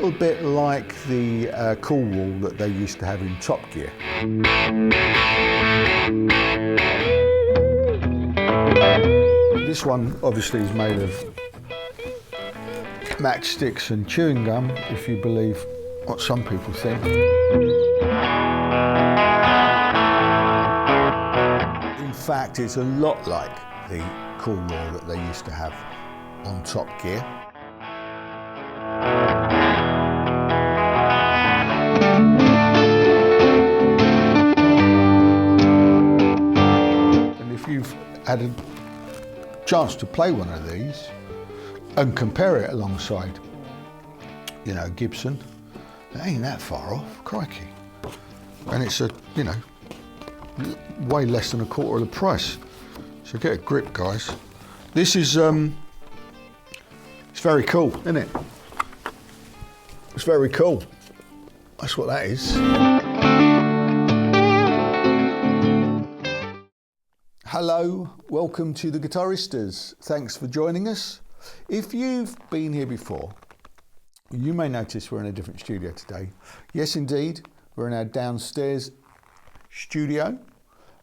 little bit like the cool wall that they used to have in Top Gear. This one obviously is made of matchsticks and chewing gum, if you believe what some people think. In fact, it's a lot like the cool wall that they used to have on Top Gear. And if you've had a chance to play one of these and compare it alongside, you know, Gibson, it ain't that far off, crikey. And it's a, you know, way less than a quarter of the price. So get a grip, guys. This is, it's very cool, isn't it? It's very cool. That's what that is. Hello, welcome to the Guitaristas. Thanks for joining us. If you've been here before, you may notice we're in a different studio today. Yes, indeed, we're in our downstairs studio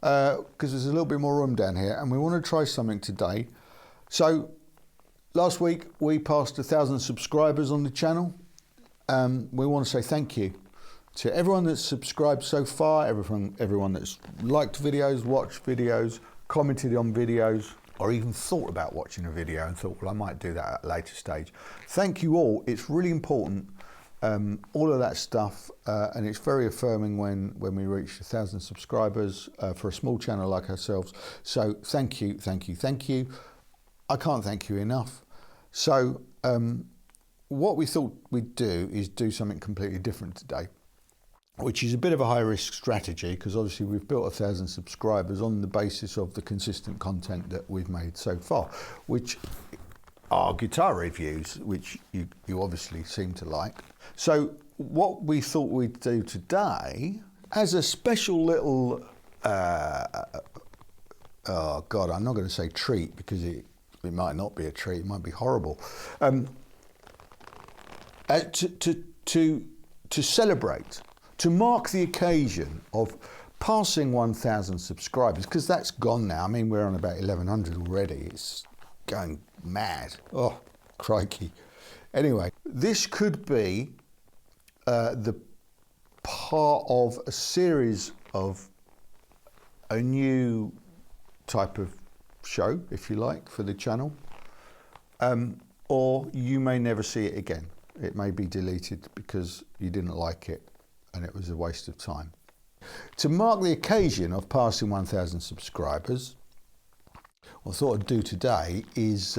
because there's a little bit more room down here and we want to try something today. So last week we passed 1,000 subscribers on the channel. We want to say thank you to everyone that's subscribed so far, everyone that's liked videos, watched videos, commented on videos, or even thought about watching a video and thought, well, I might do that at a later stage. Thank you all. It's really important, all of that stuff, and it's very affirming when we reach 1,000 subscribers for a small channel like ourselves. So thank you, thank you, thank you. I can't thank you enough. So what we thought we'd do is do something completely different today, which is a bit of a high risk strategy because obviously we've built 1,000 subscribers on the basis of the consistent content that we've made so far, which are guitar reviews, which you obviously seem to like. So what we thought we'd do today as a special little, oh God, I'm not going to say treat because it might not be a treat, it might be horrible. To celebrate, to mark the occasion of passing 1,000 subscribers, because that's gone now. I mean, we're on about 1,100 already. It's going mad. Oh, crikey. Anyway, this could be the part of a series of a new type of show, if you like, for the channel. Or you may never see it again. It may be deleted because you didn't like it and it was a waste of time. To mark the occasion of passing 1,000 subscribers, what I thought I'd do today is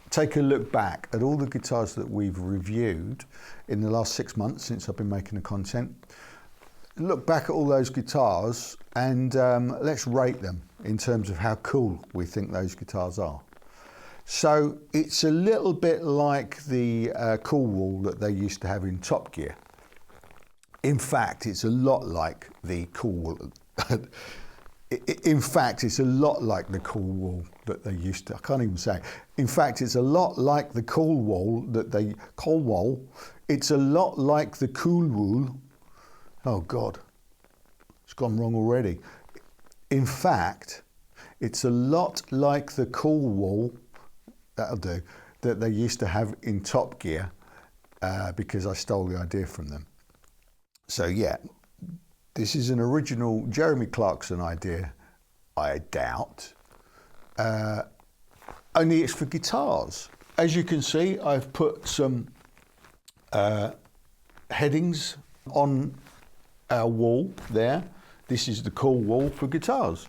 take a look back at all the guitars that we've reviewed in the last 6 months since I've been making the content. Look back at all those guitars and let's rate them in terms of how cool we think those guitars are. So it's a little bit like the cool wall that they used to have in Top Gear. In fact, it's a lot like the cool wall. In fact, it's a lot like the cool wall that they used to. I can't even say. In fact, it's a lot like the cool wall that they cool wall. It's a lot like the cool wall. Oh God, it's gone wrong already. In fact, it's a lot like the cool wall. That'll do. That they used to have in Top Gear because I stole the idea from them. So yeah, this is an original Jeremy Clarkson idea, I doubt. Only it's for guitars. As you can see, I've put some headings on our wall there. This is the cool wall for guitars.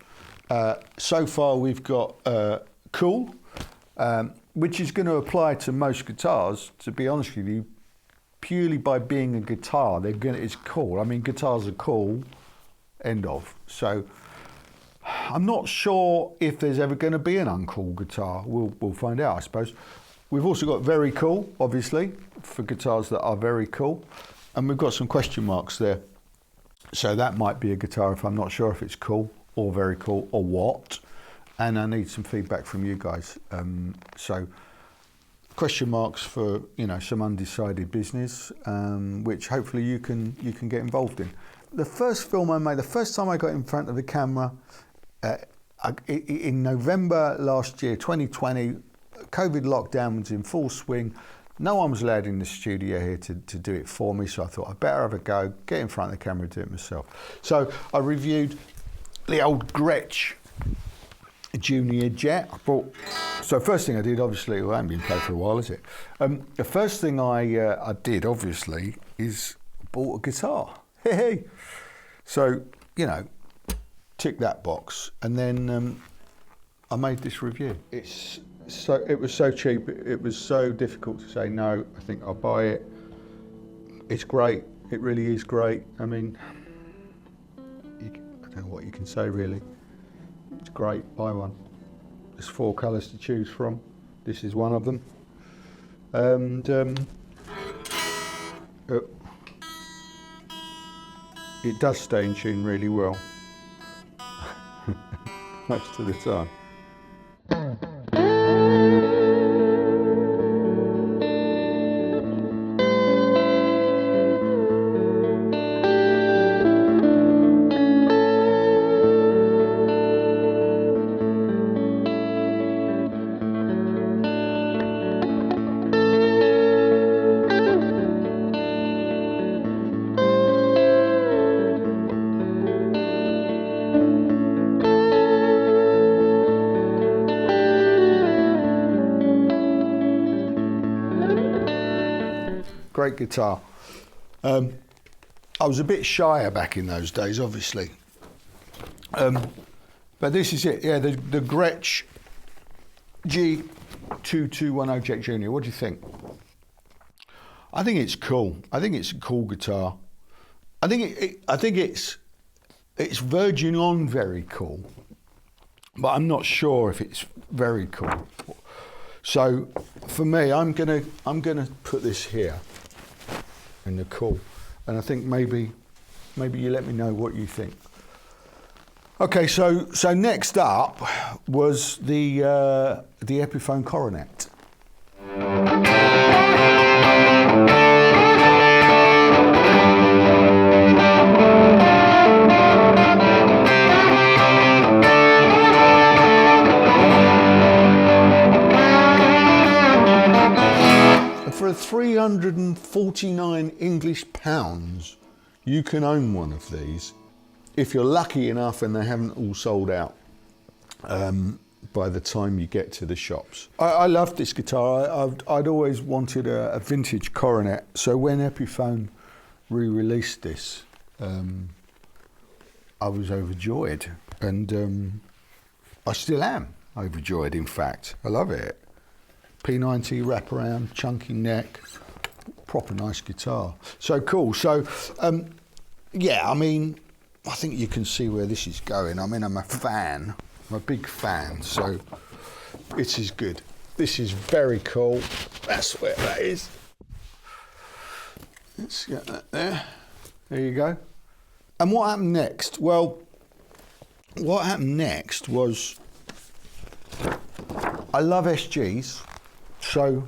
So far we've got cool, which is going to apply to most guitars, to be honest with you, purely by being a guitar. It's cool. I mean, guitars are cool, end of. So I'm not sure if there's ever going to be an uncool guitar. We'll find out, I suppose. We've also got very cool, obviously, for guitars that are very cool. And we've got some question marks there. So that might be a guitar if I'm not sure if it's cool or very cool or what. And I need some feedback from you guys. So question marks for, you know, some undecided business, which hopefully you can get involved in. The first film I made, the first time I got in front of the camera, in November last year, 2020, COVID lockdown was in full swing. No one was allowed in the studio here to do it for me, so I thought I'd better have a go, get in front of the camera and do it myself. So I reviewed the old Gretsch Junior Jet. So first thing I did, obviously, well, I haven't been played for a while, is it? The first thing I did, obviously, is bought a guitar. Hey. So, you know, tick that box, and then I made this review. It was so cheap, it was so difficult to say no. I think I'll buy it. It's great. It really is great. I mean, I don't know what you can say really. It's great. Buy one. There's 4 colours to choose from. This is one of them. And it does stay in tune really well most of the time. Great guitar. I was a bit shyer back in those days, obviously. But this is it, yeah, the Gretsch G2210 Jet Junior. What do you think? I think it's cool. I think it's a cool guitar. I think it's verging on very cool, but I'm not sure if it's very cool. So for me, I'm gonna put this here in the cool, and I think maybe you let me know what you think. Okay, so next up was the Epiphone coronet. For 349 English pounds, you can own one of these if you're lucky enough and they haven't all sold out by the time you get to the shops. I love this guitar. I'd always wanted a vintage coronet, so when Epiphone re-released this, I was overjoyed, and I still am overjoyed, in fact. I love it. P90 wraparound, chunky neck, proper nice guitar. So cool. So, yeah, I mean, I think you can see where this is going. I mean, I'm a fan. I'm a big fan. So this is good. This is very cool. That's where that is. Let's get that there. There you go. And what happened next? Well, what happened next was I love SGs. So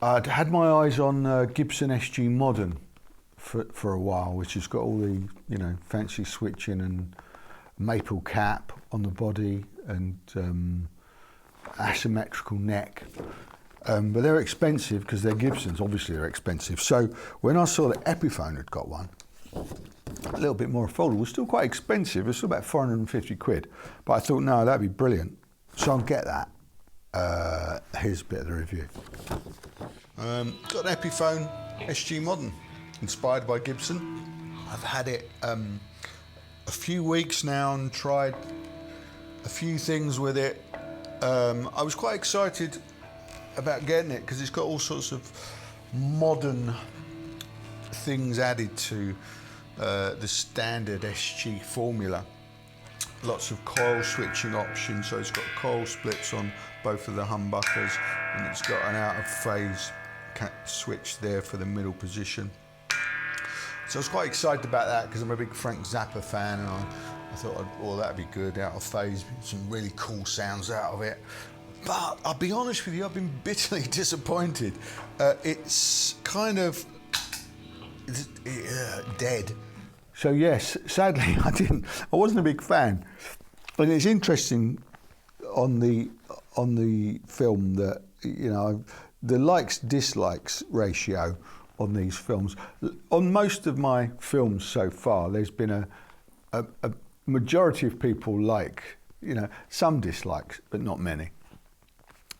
I'd had my eyes on Gibson SG Modern for a while, which has got all the, you know, fancy switching and maple cap on the body and asymmetrical neck. But they're expensive because they're Gibsons. Obviously they're expensive. So when I saw that Epiphone had got one, a little bit more affordable, it was still quite expensive. It was still about 450 quid. But I thought, no, that'd be brilliant. So I'll get that. Here's a bit of the review. Got an Epiphone SG Modern, inspired by Gibson. I've had it a few weeks now and tried a few things with it. I was quite excited about getting it because it's got all sorts of modern things added to the standard SG formula. Lots of coil switching options, so it's got coil splits on both of the humbuckers, and it's got an out of phase switch there for the middle position. So I was quite excited about that because I'm a big Frank Zappa fan, and I thought, oh, that'd be good, out of phase, some really cool sounds out of it. But I'll be honest with you, I've been bitterly disappointed. It's kind of dead. So yes, sadly, I wasn't a big fan. But it's interesting on the film that, you know, the likes-dislikes ratio on these films. On most of my films so far, there's been a majority of people like, you know, some dislikes, but not many.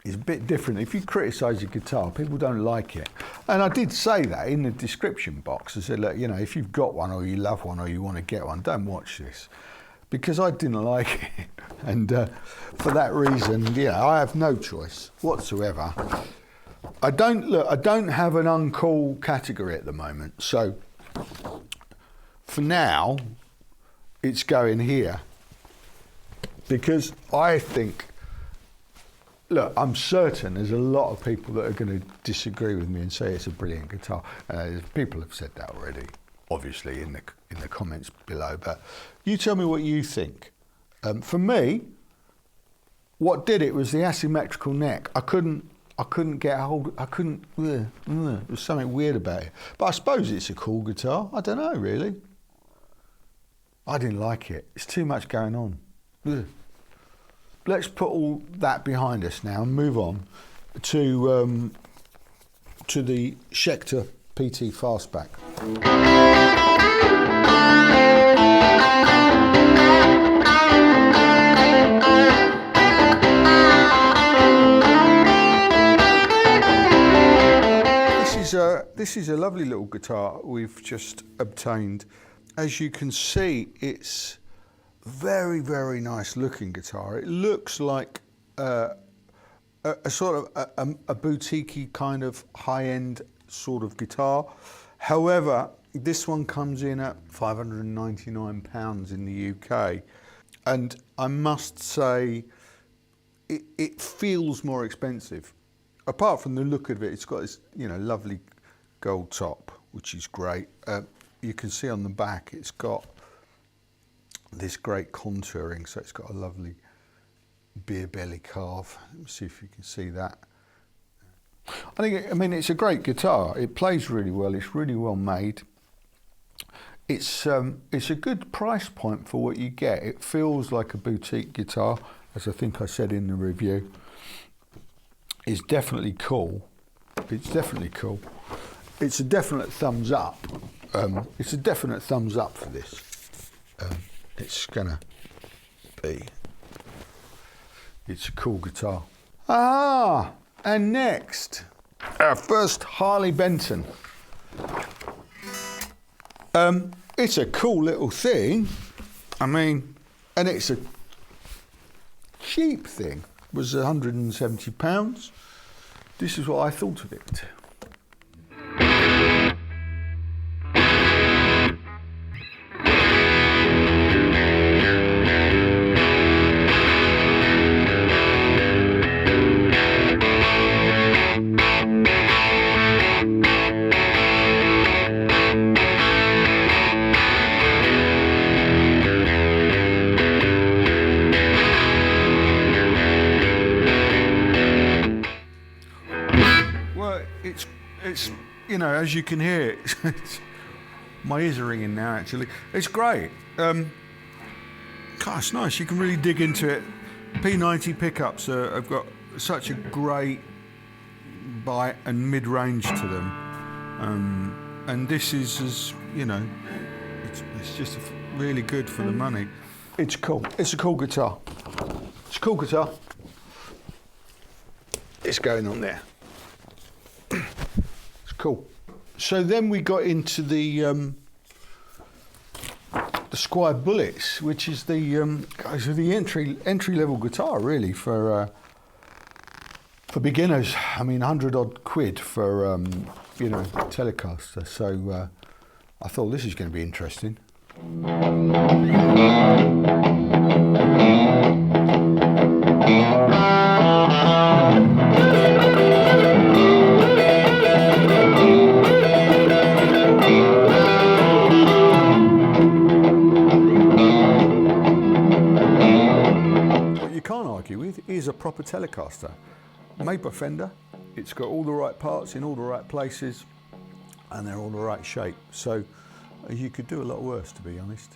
It's a bit different. If you criticise a guitar, people don't like it. And I did say that in the description box. I said, look, you know, if you've got one or you love one or you want to get one, don't watch this. Because I didn't like it. And for that reason, yeah, I have no choice whatsoever. I don't have an uncool category at the moment. So for now, it's going here. Because I think, look, I'm certain there's a lot of people that are going to disagree with me and say it's a brilliant guitar. People have said that already, obviously, in the comments below. But you tell me what you think. For me, what did it was the asymmetrical neck. I couldn't get a hold. There was something weird about it. But I suppose it's a cool guitar. I don't know, really. I didn't like it. It's too much going on. Ugh. Let's put all that behind us now and move on to the Schecter PT fastback. This is a lovely little guitar we've just obtained. As you can see, it's very, very nice looking guitar. It looks like a sort of a boutique-y kind of high-end sort of guitar. However, this one comes in at £599 in the UK. And I must say, it feels more expensive. Apart from the look of it, it's got this, you know, lovely gold top, which is great. You can see on the back, it's got this great contouring, so it's got a lovely beer belly carve. Let me see if you can see that. I mean, it's a great guitar. It plays really well. It's really well made. It's a good price point for what you get. It feels like a boutique guitar, as I think I said in the review. It's definitely cool. It's definitely cool. It's a definite thumbs up. It's a definite thumbs up for this. It's gonna be. It's a cool guitar. And next, our first Harley Benton. It's a cool little thing. I mean, and it's a cheap thing. It was £170. This is what I thought of it. It's you know, as you can hear, my ears are ringing now. Actually, it's great. God, it's nice. You can really dig into it. P90 pickups have got such a great bite and mid-range to them, and this is, as you know, it's just really good for the money. It's cool. It's a cool guitar. It's a cool guitar. It's going on there. Cool. So then we got into the Squier Bullets, which is the entry level guitar really for beginners. I mean, 100 odd quid for you know, Telecaster. So I thought this is going to be interesting. can't argue with is a proper Telecaster. Made by Fender, it's got all the right parts in all the right places, and they're all the right shape. So you could do a lot worse, to be honest.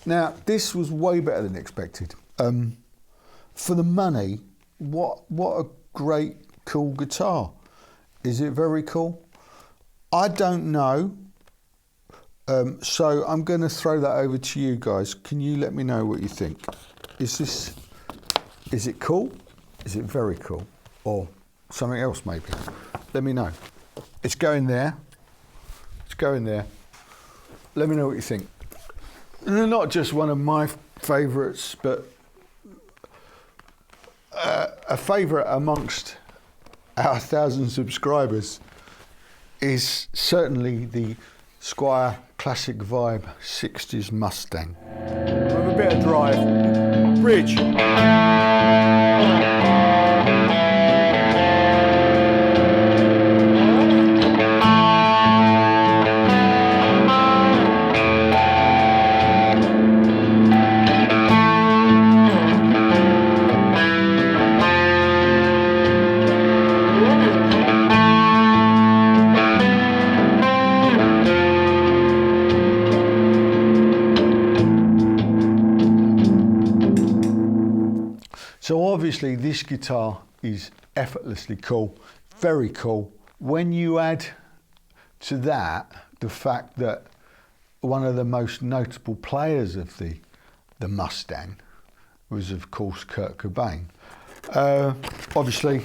Now, this was way better than expected. For the money, what a great, cool guitar. Is it very cool? I don't know. So I'm going to throw that over to you guys. Can you let me know what you think? Is it cool? Is it very cool? Or something else maybe? Let me know. It's going there. It's going there. Let me know what you think. And they're not just one of my favourites, but a favourite amongst our 1,000 subscribers is certainly the Squier Classic Vibe 60s Mustang. Have a bit of drive. Bridge. So obviously this guitar is effortlessly cool, very cool. When you add to that the fact that one of the most notable players of the Mustang was of course Kurt Cobain, obviously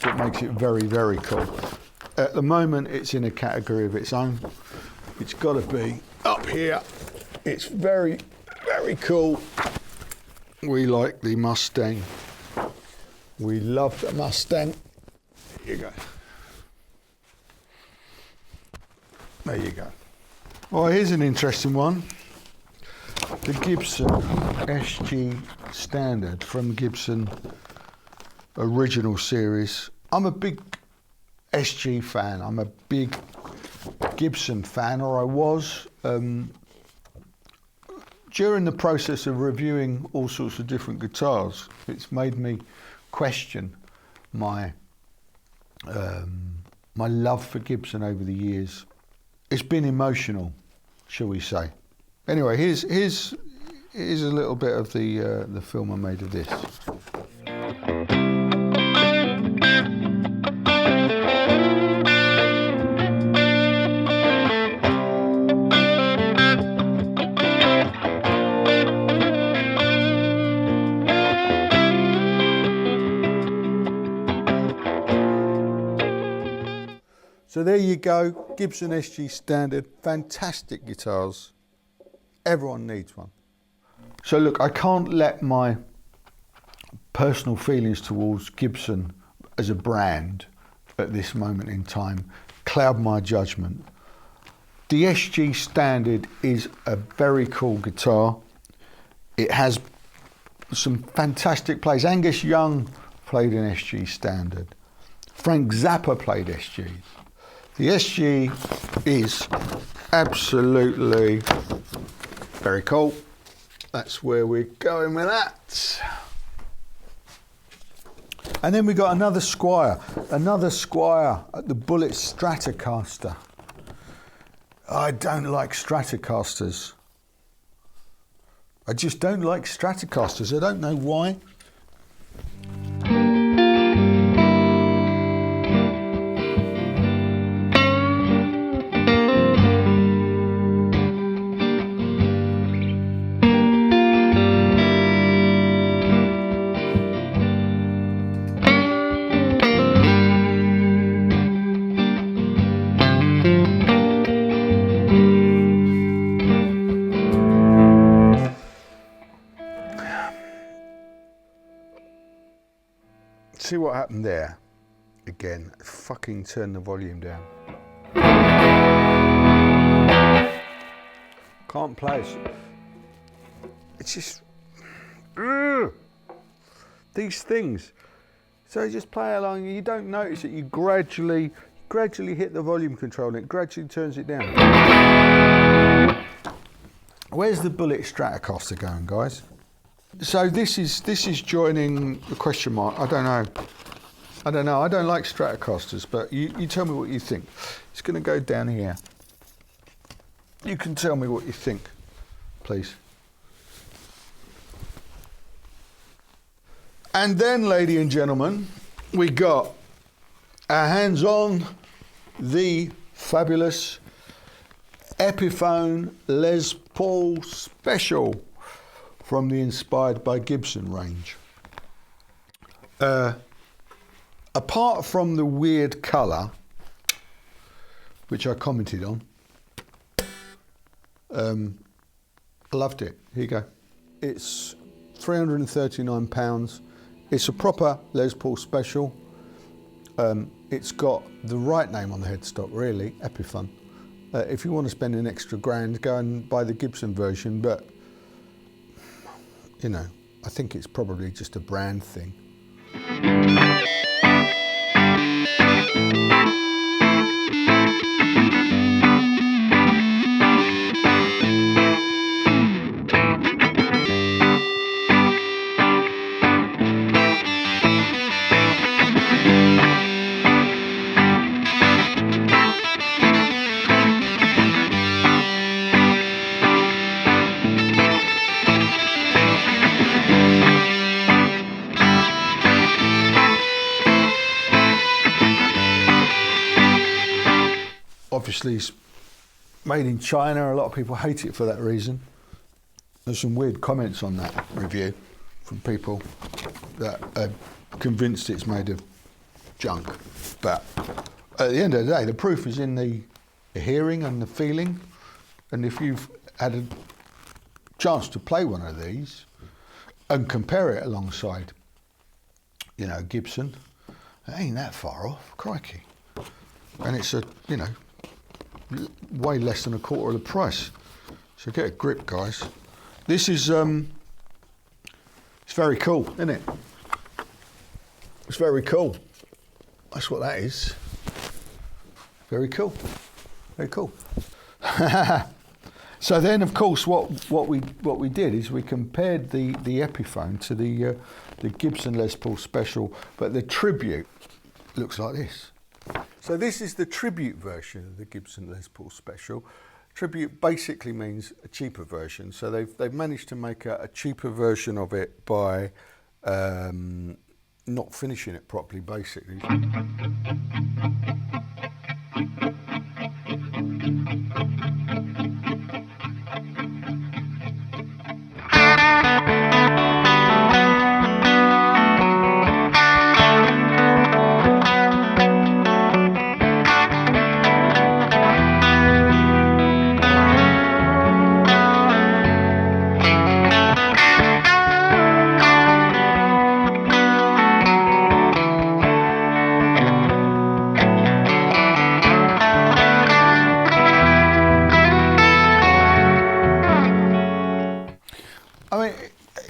it makes it very, very cool. At the moment it's in a category of its own. It's got to be up here. It's very, very cool. We like the Mustang. We love the Mustang. There you go. There you go. Oh, here's an interesting one. The Gibson SG Standard from Gibson original series. I'm a big SG fan. I'm a big Gibson fan, or I was. During the process of reviewing all sorts of different guitars, it's made me question my my love for Gibson over the years. It's been emotional, shall we say. Anyway, here's a little bit of the film I made of this. So there you go, Gibson SG Standard, fantastic guitars. Everyone needs one. So look, I can't let my personal feelings towards Gibson as a brand at this moment in time cloud my judgment. The SG Standard is a very cool guitar. It has some fantastic plays. Angus Young played an SG Standard. Frank Zappa played SGs. The SG is absolutely very cool. That's where we're going with that. And then we got another Squier at the Bullet Stratocaster. I don't like Stratocasters. I just don't like Stratocasters. I don't know why. See what happened there? Again, fucking turn the volume down. Can't play it. It's just these things. So you just play along and you don't notice it. You gradually hit the volume control and it gradually turns it down. Where's the Bullet Stratocaster going, guys? So this is joining the question mark. I don't know. I don't like stratocasters, but you tell me what you think. It's going to go down here. You can tell me what you think, please. And then, ladies and gentlemen, we got our hands on the fabulous Epiphone Les Paul Special from the Inspired by Gibson range. Apart from the weird colour, which I commented on, I loved it. Here you go. It's £339. It's a proper Les Paul Special. It's got the right name on the headstock, really, Epiphone. If you want to spend an extra grand, go and buy the Gibson version, but, you know, I think it's probably just a brand thing. Obviously, it's made in China. A lot of people hate it for that reason. There's some weird comments on that review from people that are convinced it's made of junk. But at the end of the day, the proof is in the hearing and the feeling. And if you've had a chance to play one of these and compare it alongside, you know, Gibson, it ain't that far off, crikey. And it's a, you know, way less than a quarter of the price. So get a grip, guys. This is, it's very cool, isn't it? It's very cool. That's what that is. Very cool. Very cool. So then, of course, what we did is we compared the Epiphone to the Gibson Les Paul Special, but the tribute looks like this. So this is the tribute version of the Gibson Les Paul Special. Tribute basically means a cheaper version. So they've managed to make a cheaper version of it by not finishing it properly, basically.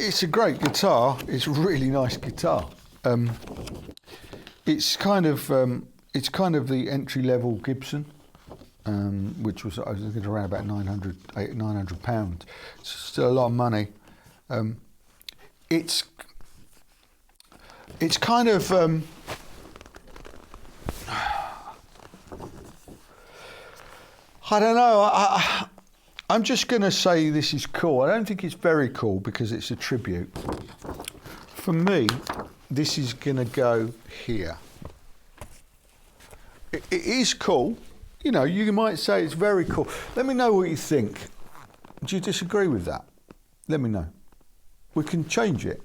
It's a great guitar. It's a really nice guitar. It's kind of the entry-level Gibson, which was, I was looking around about £900. It's still a lot of money. It's kind of I don't know. I'm just going to say this is cool. I don't think it's very cool because it's a tribute. For me, this is going to go here. It is cool. You know, you might say it's very cool. Let me know what you think. Do you disagree with that? Let me know. We can change it.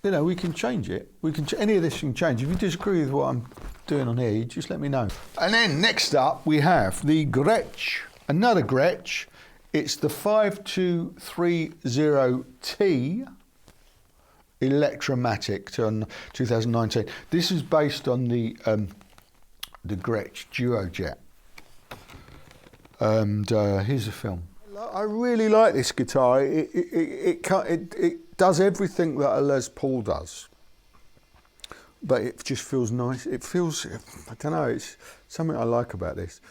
You know, we can change it. Any of this can change. If you disagree with what I'm doing on here, you just let me know. And then next up, we have the Gretsch. Another Gretsch. It's the 5230T electromatic 2019. This is based on the Gretsch Duo Jet. And here's the film. I really like this guitar. It does everything that a Les Paul does, but it just feels nice. It feels, I don't know, it's something I like about this.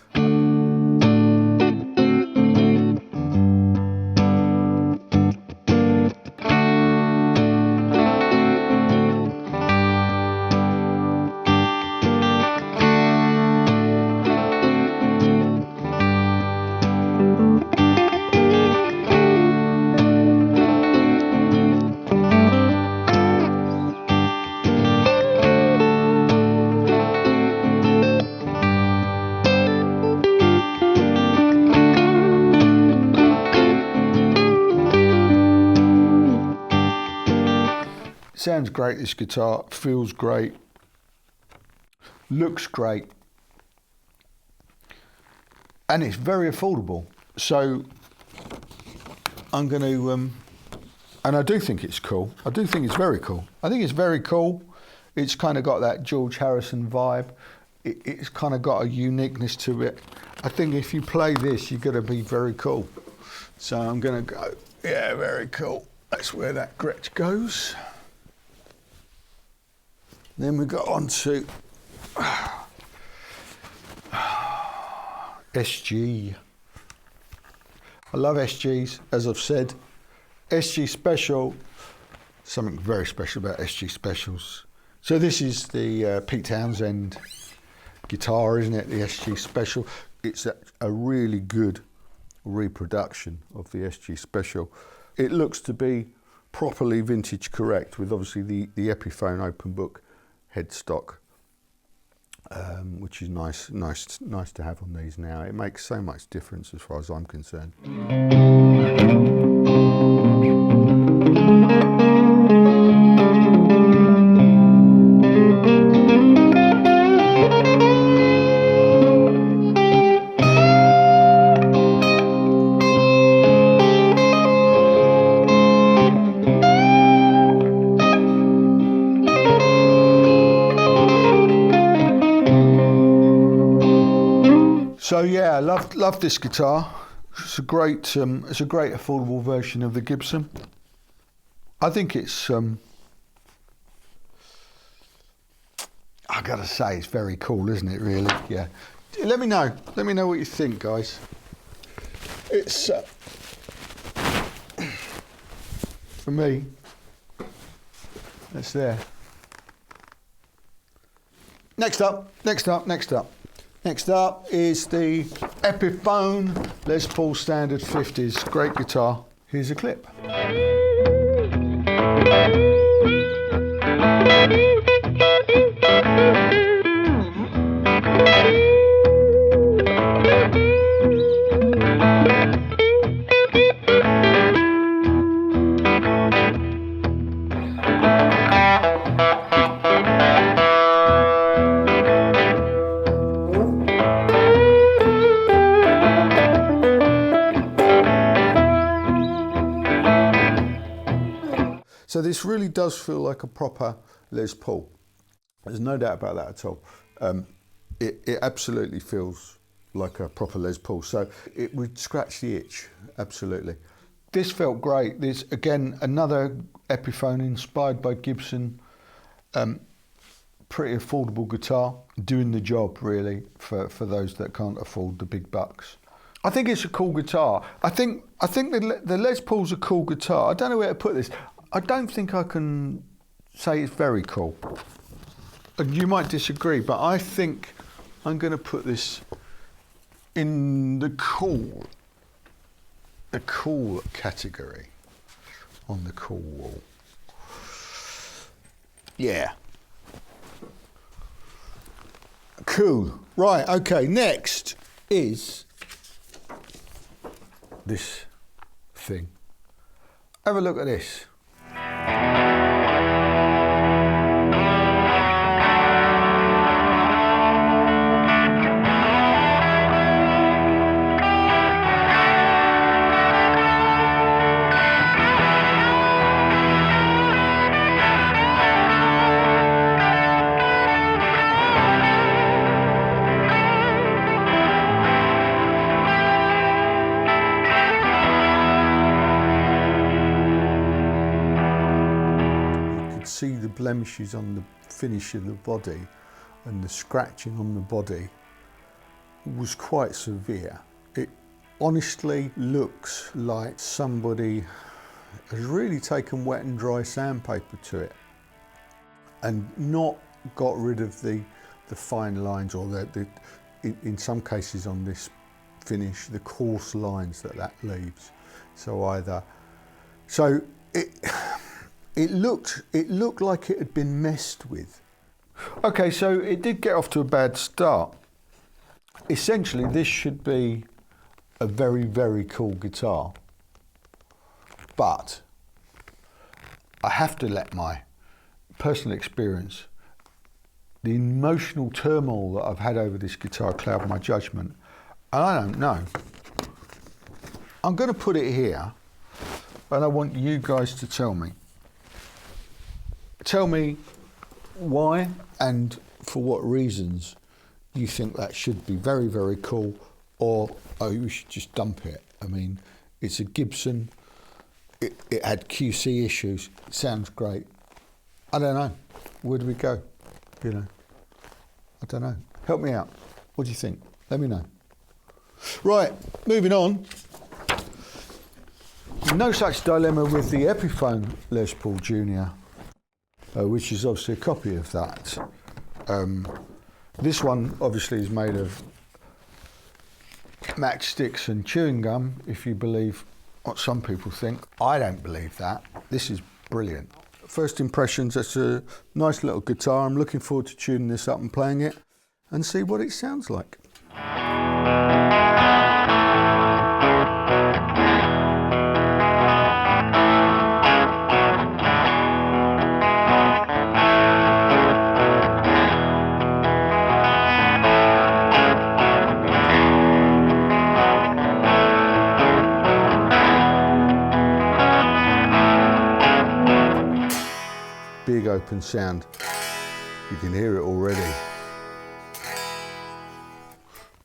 Sounds great, this guitar, feels great, looks great, and it's very affordable. So I'm going to, and I do think it's cool. I do think it's very cool. I think it's very cool. It's kind of got that George Harrison vibe. It's kind of got a uniqueness to it. I think if you play this, you're going to be very cool. So I'm going to go, yeah, very cool. That's where that Gretsch goes. Then we got on to SG. I love SGs, as I've said. SG Special, something very special about SG Specials. So this is the Pete Townsend guitar, isn't it? The SG Special. It's a really good reproduction of the SG Special. It looks to be properly vintage correct, with obviously the Epiphone open book headstock, which is nice to have on these now. It makes so much difference as far as I'm concerned. So yeah, I love this guitar. It's a great affordable version of the Gibson. I think it's I gotta say, it's very cool, isn't it? Really, yeah. Let me know what you think, guys. It's for me. That's there. Next up. Next up is the Epiphone Les Paul Standard 50s. Great guitar. Here's a clip. So this really does feel like a proper Les Paul. There's no doubt about that at all. It absolutely feels like a proper Les Paul. So it would scratch the itch, absolutely. This felt great. There's, again, another Epiphone inspired by Gibson. Pretty affordable guitar, doing the job really for those that can't afford the big bucks. I think it's a cool guitar. I think the Les Paul's a cool guitar. I don't know where to put this. I don't think I can say it's very cool. And you might disagree, but I think I'm going to put this in the cool category, on the cool wall. Yeah. Cool. Right, okay, next is this thing. Have a look at this. See the blemishes on the finish of the body, and the scratching on the body was quite severe. It honestly looks like somebody has really taken wet and dry sandpaper to it and not got rid of the fine lines, or in some cases on this finish, the coarse lines that leaves. It looked like it had been messed with. Okay, so it did get off to a bad start. Essentially, this should be a very, very cool guitar, but I have to let my personal experience, the emotional turmoil that I've had over this guitar cloud my judgment, and I don't know. I'm going to put it here, and I want you guys to tell me. Tell me why and for what reasons you think that should be very, very cool, or oh, you should just dump it. I mean, it's a Gibson. It had QC issues. It sounds great. I don't know. Where do we go? You know, I don't know. Help me out. What do you think? Let me know. Right, moving on. No such dilemma with the Epiphone Les Paul Jr., which is obviously a copy of that. This one obviously is made of matchsticks and chewing gum, if you believe what some people think. I don't believe that. This is brilliant. First impressions, that's a nice little guitar. I'm looking forward to tuning this up and playing it and see what it sounds like. Big open sound. You can hear it already.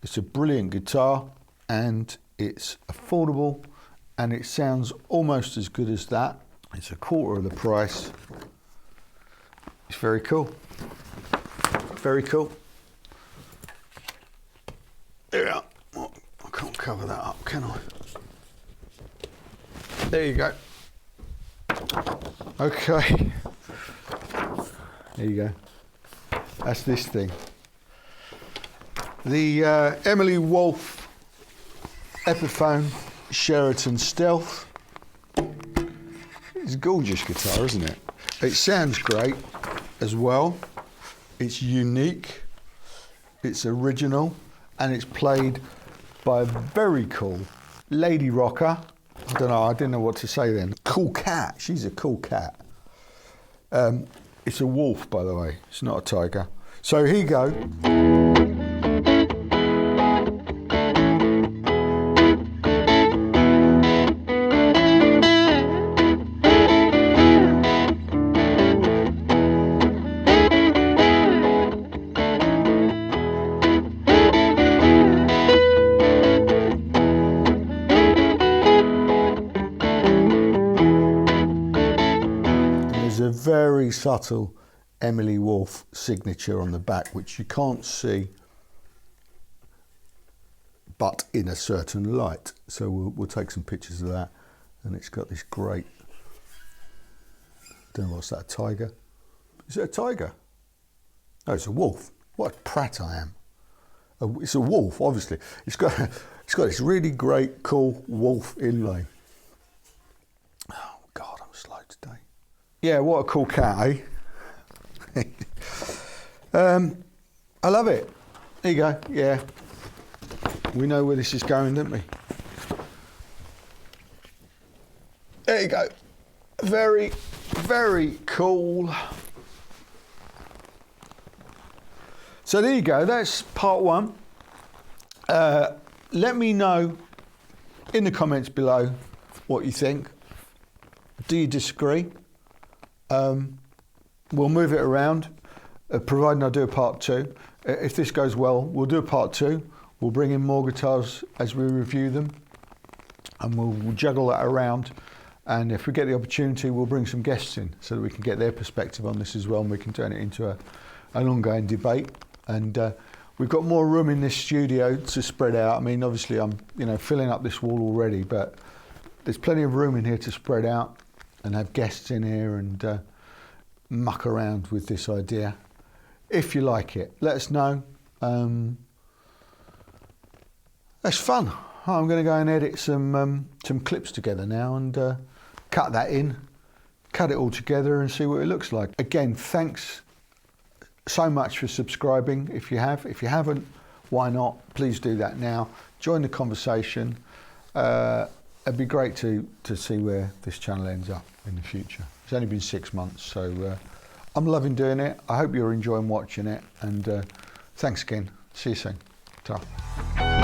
It's a brilliant guitar and it's affordable and it sounds almost as good as that. It's a quarter of the price. It's very cool. Very cool. Yeah, oh, I can't cover that up, can I? There you go. Okay. There you go. That's this thing. The Emily Wolfe Epiphone Sheraton Stealth. It's a gorgeous guitar, isn't it? It sounds great as well. It's unique, it's original, and it's played by a very cool lady rocker. I don't know, I didn't know what to say then. Cool cat, she's a cool cat. It's a wolf, by the way, it's not a tiger. So here you go. A very subtle Emily Wolfe signature on the back, which you can't see but in a certain light. So we'll take some pictures of that. And it's got this great, don't know what's that, a tiger? Is it a tiger? No, it's a wolf. What a prat I am. It's a wolf, obviously. It's got this really great, cool wolf inlay. Oh God, I'm slow today. Yeah, what a cool cat, eh? I love it. There you go, yeah. We know where this is going, don't we? There you go. Very, very cool. So there you go, that's part one. Let me know in the comments below what you think. Do you disagree? We'll move it around, providing I do a part two. If this goes well, we'll do a part two. We'll bring in more guitars as we review them, and we'll juggle that around. And if we get the opportunity, we'll bring some guests in so that we can get their perspective on this as well, and we can turn it into an ongoing debate. And we've got more room in this studio to spread out. I mean, obviously, I'm filling up this wall already, but there's plenty of room in here to spread out and have guests in here and muck around with this idea. If you like it, let us know. That's fun. I'm going to go and edit some clips together now and cut that in, cut it all together and see what it looks like. Again, thanks so much for subscribing if you have. If you haven't, why not? Please do that now. Join the conversation. It'd be great to see where this channel ends up in the future. It's only been 6 months, so I'm loving doing it. I hope you're enjoying watching it, and thanks again. See you soon. Ta.